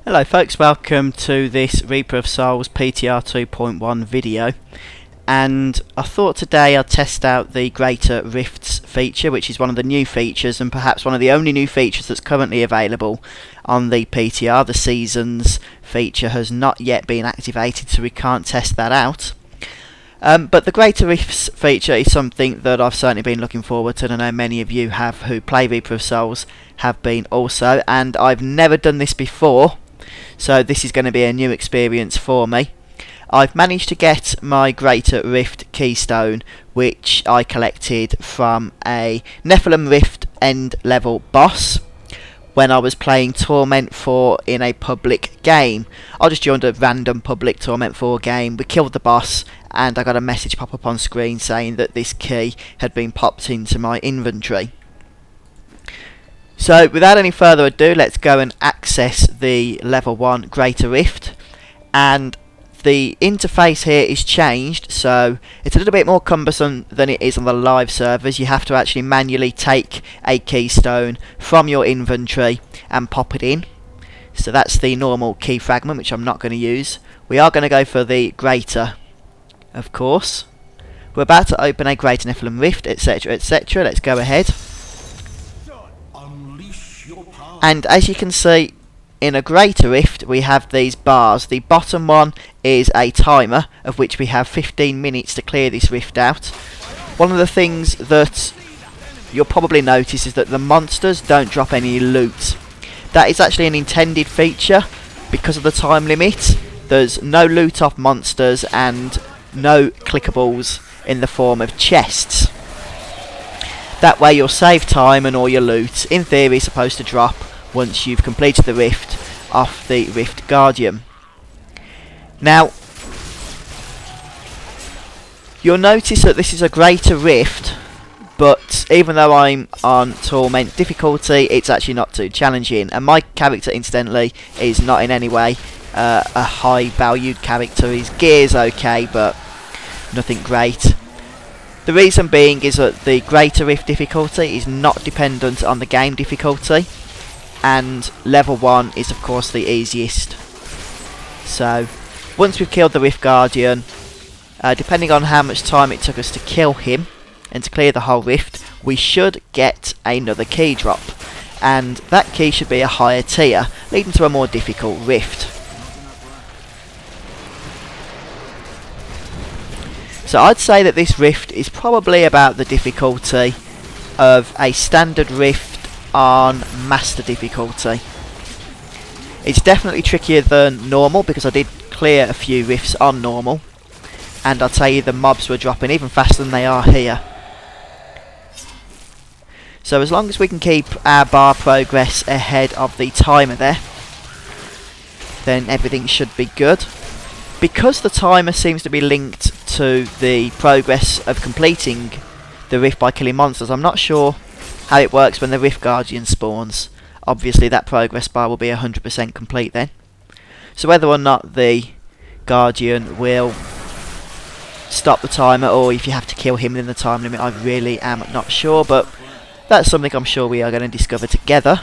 Hello folks, welcome to this Reaper of Souls PTR 2.1 video, and I thought today I'd test out the Greater Rifts feature, which is one of the new features and perhaps one of the only new features that's currently available on the PTR. The Seasons feature has not yet been activated, so we can't test that out. But the Greater Rifts feature is something that I've certainly been looking forward to, and I know many of you have who play Reaper of Souls have been also, and I've never done this before, so this is going to be a new experience for me. I've managed to get my Greater Rift keystone, which I collected from a Nephalem Rift end level boss when I was playing Torment 4 in a public game. I just joined a random public Torment 4 game, we killed the boss, and I got a message pop up on screen saying that this key had been popped into my inventory. So without any further ado, let's go and access the level 1 Greater Rift. And the interface here is changed, so it's a little bit more cumbersome than it is on the live servers. You have to actually manually take a keystone from your inventory and pop it in. So that's the normal key fragment, which I'm not going to use. We are going to go for the Greater, of course. We're about to open a Greater Nephalem Rift, etc, etc. Let's go ahead. And as you can see, in a Greater Rift we have these bars. The bottom one is a timer, of which we have 15 minutes to clear this rift out. One of the things that you'll probably notice is that the monsters don't drop any loot. That is actually an intended feature because of the time limit. There's no loot off monsters and no clickables in the form of chests. That way you'll save time, and all your loot, in theory, is supposed to drop once you've completed the rift off the Rift Guardian. Now, you'll notice that this is a Greater Rift, but even though I'm on Torment difficulty, it's actually not too challenging, and my character, incidentally, is not in any way a high valued character. His gear's okay, but nothing great. The reason being is that the Greater Rift difficulty is not dependent on the game difficulty, and level 1 is of course the easiest. So once we've killed the Rift Guardian, depending on how much time it took us to kill him and to clear the whole rift, we should get another key drop, and that key should be a higher tier, leading to a more difficult rift. So I'd say that this rift is probably about the difficulty of a standard rift on master difficulty. It's definitely trickier than normal because I did clear a few rifts on normal, and I'll tell you the mobs were dropping even faster than they are here. So as long as we can keep our bar progress ahead of the timer there, then everything should be good. Because the timer seems to be linked to the progress of completing the rift by killing monsters, I'm not sure how it works when the Rift Guardian spawns. Obviously that progress bar will be 100% complete then. So whether or not the Guardian will stop the timer, or if you have to kill him within the time limit, I really am not sure, but that's something I'm sure we are going to discover together.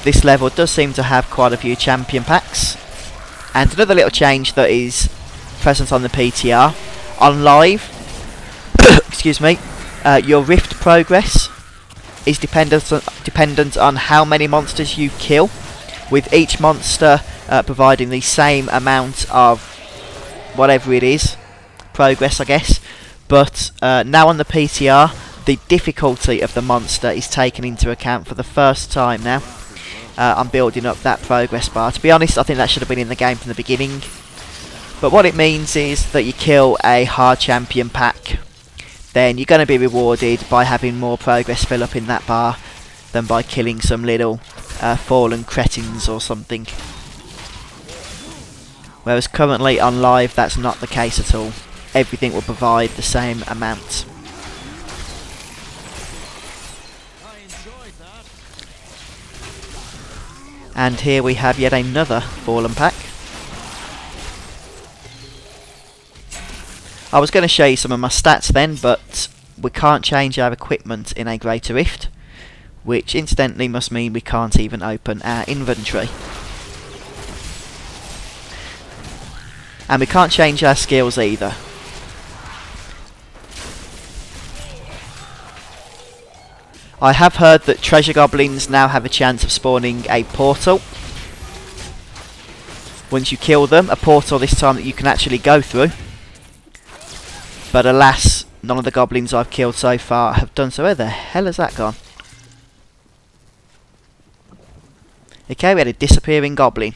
This level does seem to have quite a few champion packs, and another little change that is present on the PTR. On live, excuse me, your rift progress is dependent on how many monsters you kill, with each monster providing the same amount of whatever it is, progress I guess, but now on the PTR the difficulty of the monster is taken into account for the first time now. I'm building up that progress bar. To be honest, I think that should have been in the game from the beginning. But what it means is that you kill a hard champion pack, then you're going to be rewarded by having more progress fill up in that bar than by killing some little fallen cretins or something. Whereas currently on live that's not the case at all. Everything will provide the same amount. And here we have yet another fallen pack. I was going to show you some of my stats then, but we can't change our equipment in a Greater Rift. which incidentally must mean we can't even open our inventory. And we can't change our skills either. I have heard that treasure goblins now have a chance of spawning a portal. Once you kill them, a portal this time that you can actually go through. But alas, none of the goblins I've killed so far have done so. Where the hell has that gone? Okay, we had a disappearing goblin.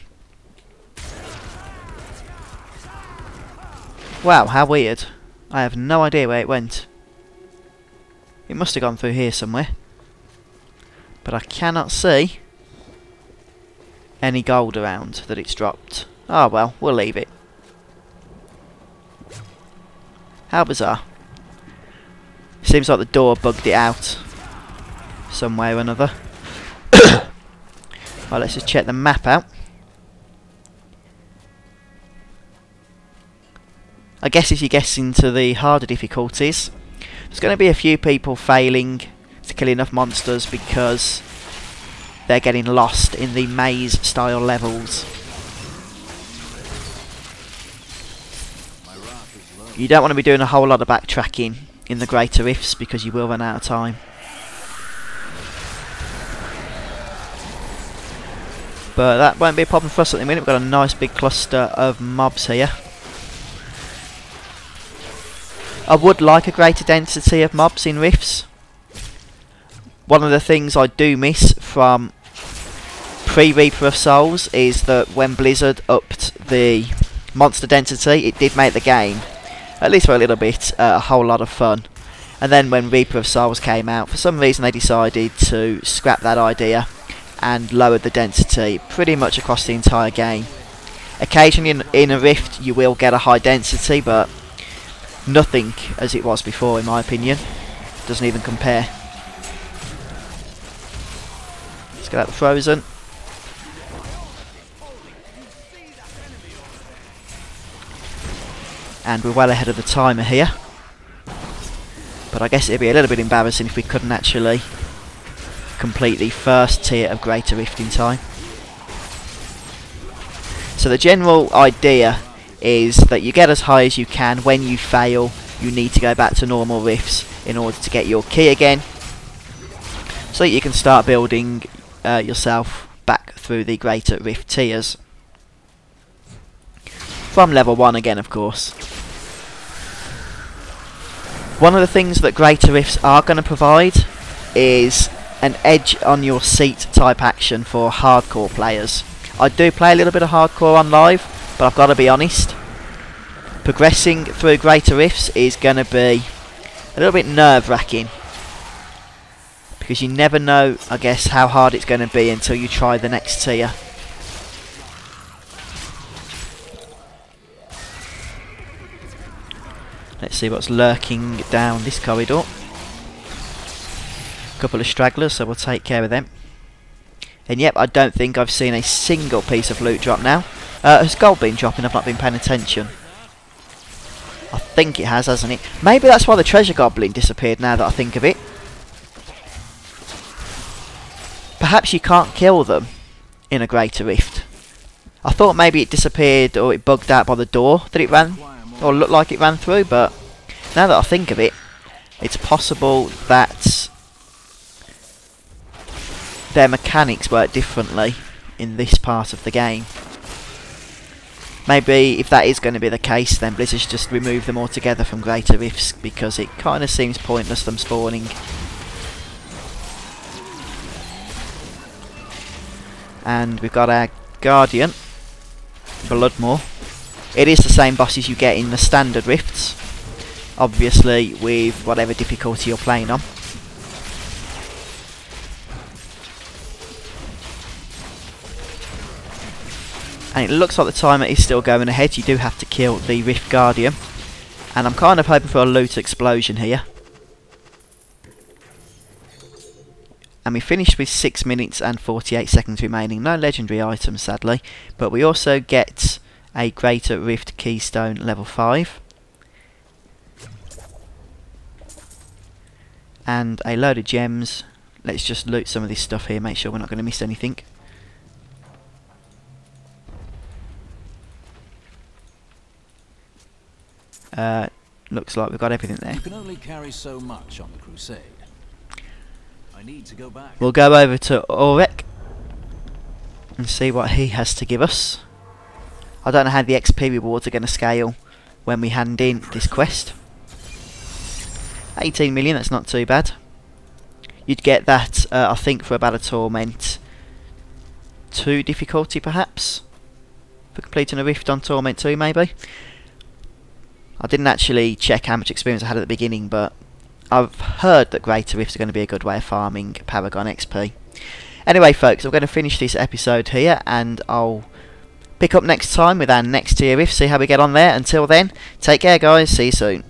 Wow, how weird. I have no idea where it went. It must have gone through here somewhere. But I cannot see any gold around that it's dropped. Oh well, we'll leave it. How bizarre. Seems like the door bugged it out some way or another. Right, let's just check the map out. I guess if you guess into the harder difficulties, there's going to be a few people failing to kill enough monsters because they're getting lost in the maze style levels. You don't want to be doing a whole lot of backtracking in the Greater Rifts because you will run out of time. But that won't be a problem for us at the minute. We've got a nice big cluster of mobs here. I would like a greater density of mobs in Rifts. One of the things I do miss from pre-Reaper of Souls is that when Blizzard upped the monster density, it did make the game, at least for a little bit, a whole lot of fun. And then when Reaper of Souls came out, for some reason they decided to scrap that idea and lowered the density pretty much across the entire game. Occasionally in a Rift you will get a high density, but nothing as it was before, in my opinion. Doesn't even compare. Let's get out the frozen. And we're well ahead of the timer here. But I guess it'd be a little bit embarrassing if we couldn't actually complete the first tier of Greater Rift in time. So the general idea is that you get as high as you can. When you fail, you need to go back to normal rifts in order to get your key again, so that you can start building yourself back through the Greater Rift tiers. From level 1 again, of course. One of the things that Greater Rifts are going to provide is an edge on your seat type action for hardcore players. I do play a little bit of hardcore on live, but I've got to be honest, progressing through Greater Rifts is going to be a little bit nerve-wracking, because you never know, I guess, how hard it's going to be until you try the next tier. Let's see what's lurking down this corridor. A couple of stragglers, so we'll take care of them. And yep, I don't think I've seen a single piece of loot drop now. Has gold been dropping? I've not been paying attention. I think it has, hasn't it? Maybe that's why the treasure goblin disappeared, now that I think of it. Perhaps you can't kill them in a Greater Rift. I thought maybe it disappeared or it bugged out by the door that it ran, or looked like it ran through, but now that I think of it, it's possible that their mechanics work differently in this part of the game. Maybe if that is going to be the case, then Blizzard's just remove them altogether from Greater Rifts, because it kind of seems pointless them spawning. And we've got our Guardian, Bloodmore. It is the same bosses you get in the standard Rifts, obviously with whatever difficulty you're playing on. And it looks like the timer is still going ahead. You do have to kill the Rift Guardian. And I'm kind of hoping for a loot explosion here. And we finished with 6 minutes and 48 seconds remaining. No legendary items, sadly. But we also get a Greater Rift Keystone level 5. And a load of gems, let's just loot some of this stuff here, make sure we're not going to miss anything. Looks like we've got everything there. You can only carry so much on the Crusade. I need to go back. We'll go over to Ulrich and see what he has to give us. I don't know how the XP rewards are going to scale when we hand in this quest. 18 million, that's not too bad. You'd get that, I think, for about a Torment 2 difficulty, perhaps, for completing a Rift on Torment 2, maybe. I didn't actually check how much experience I had at the beginning, but I've heard that Greater Rifts are going to be a good way of farming Paragon XP. Anyway, folks, I'm going to finish this episode here, and I'll pick up next time with our next tier rift, see how we get on there. Until then, take care, guys. See you soon.